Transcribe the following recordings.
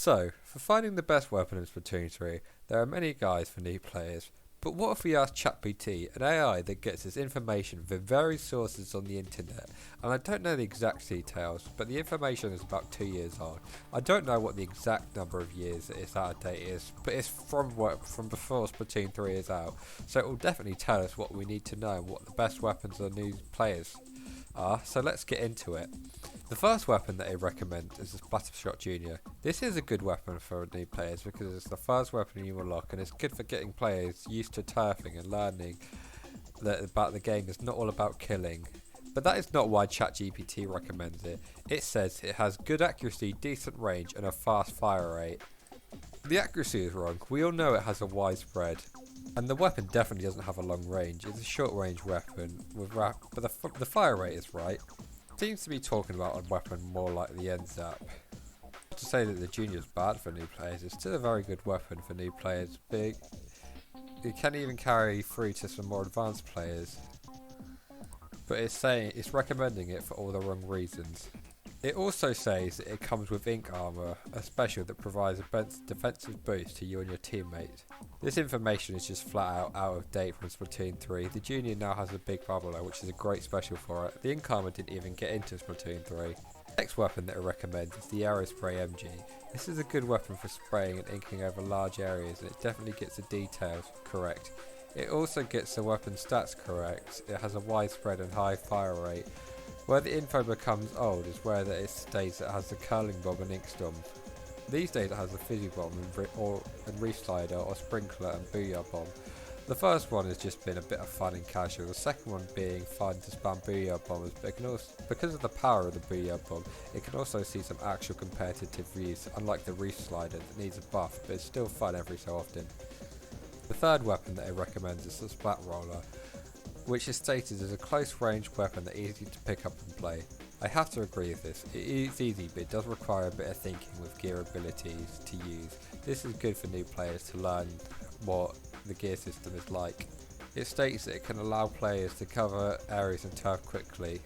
So, for finding the best weapon in Splatoon 3, there are many guides for new players, but what if we ask Chat GPT, an AI that gets its information from various sources on the internet, and I don't know the exact details, but the information is about 2 years old. I don't know what the exact number of years it's out of date is, but it's from before Splatoon 3 is out, so it will definitely tell us what we need to know and what the best weapons for new players are, so let's get into it. The first weapon that I recommend is the Splattershot Junior. This is a good weapon for new players because it's the first weapon you unlock and it's good for getting players used to turfing and learning that about the game is not all about killing. But that is not why ChatGPT recommends it. It says it has good accuracy, decent range and a fast fire rate. The accuracy is wrong, we all know it has a wide spread. And the weapon definitely doesn't have a long range, it's a short range weapon, but the fire rate is right. Seems to be talking about a weapon more like the end zap. Not to say that the Junior is bad for new players, it's still a very good weapon for new players. It can even carry through to some more advanced players. But it's recommending it for all the wrong reasons. It also says that it comes with ink armor, a special that provides a defensive boost to you and your teammates. This information is just flat out of date from Splatoon 3. The Junior now has a big bubbler, which is a great special for it. The ink armor didn't even get into Splatoon 3. The next weapon that I recommend is the Aerospray MG. This is a good weapon for spraying and inking over large areas, and it definitely gets the details correct. It also gets the weapon stats correct. It has a wide spread and high fire rate. Where the info becomes old is where it states it has the curling bomb and ink storm. These days it has a fizzy bomb and reef slider or sprinkler and booyah bomb. The first one has just been a bit of fun and casual, the second one being fun to spam booyah bombs, but it can also, because of the power of the booyah bomb, it can also see some actual competitive use, unlike the reef slider that needs a buff, but it's still fun every so often. The third weapon that I recommend is the Splat Roller, which is stated as a close range weapon that is easy to pick up and play. I have to agree with this, it is easy but it does require a bit of thinking with gear abilities to use. This is good for new players to learn what the gear system is like. It states that it can allow players to cover areas and turf quickly,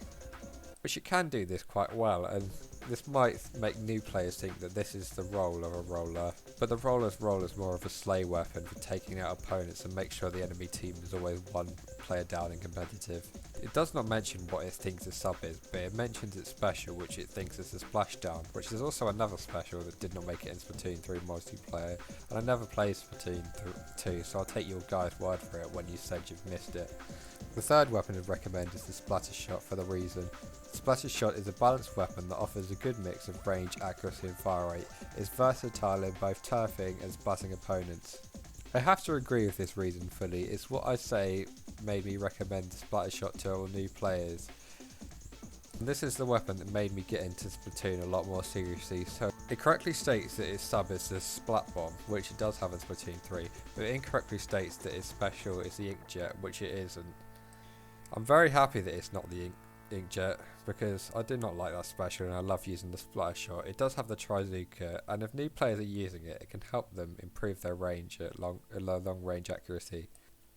which it can do this quite well, and this might make new players think that this is the role of a roller, but the roller's role is more of a slay weapon for taking out opponents and make sure the enemy team is always one player down in competitive. It does not mention what it thinks the sub is, but it mentions its special, which it thinks is the splashdown, which is also another special that did not make it in Splatoon 3 multiplayer, and I never played Splatoon 2, so I'll take your guys' word for it when you said you've missed it. The third weapon I'd recommend is the Splattershot for the reason. The Splattershot is a balanced weapon that offers a good mix of range, accuracy and fire rate. It's versatile in both turfing and splatting opponents. I have to agree with this reason fully, it's what I say made me recommend the Splattershot to all new players. And this is the weapon that made me get into Splatoon a lot more seriously, so it correctly states that its sub is the Splat Bomb, which it does have in Splatoon 3, but it incorrectly states that its special is the Inkjet, which it isn't. I'm very happy that it's not the Inkjet, because I do not like that special and I love using the Splattershot. It does have the Trizooka, and if new players are using it, it can help them improve their range at long range accuracy.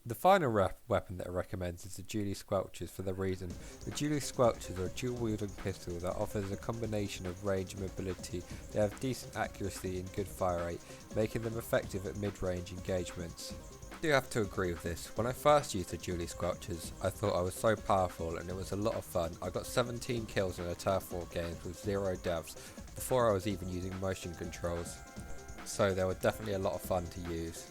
The final weapon that I recommend is the Dually Squelchers for the reason. The Dually Squelchers are a dual wielding pistol that offers a combination of range and mobility. They have decent accuracy and good fire rate, making them effective at mid-range engagements. I do have to agree with this. When I first used the Dually Squelchers, I thought I was so powerful and it was a lot of fun. I got 17 kills in a turf war game with 0 deaths before I was even using motion controls, so they were definitely a lot of fun to use.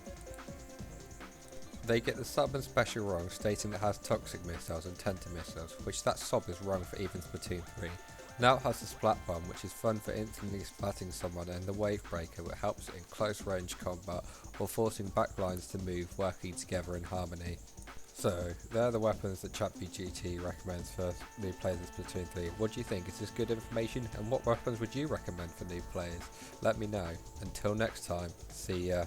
They get the sub and special wrong, stating it has toxic missiles and tenter missiles, which that sub is wrong for even Splatoon 3. Now it has the Splat Bomb, which is fun for instantly splatting someone, and the Wave Breaker, which helps in close range combat or forcing backlines to move, working together in harmony. So, they're the weapons that ChatGPT recommends for new players in Splatoon 3. What do you think? Is this good information? And what weapons would you recommend for new players? Let me know. Until next time, see ya.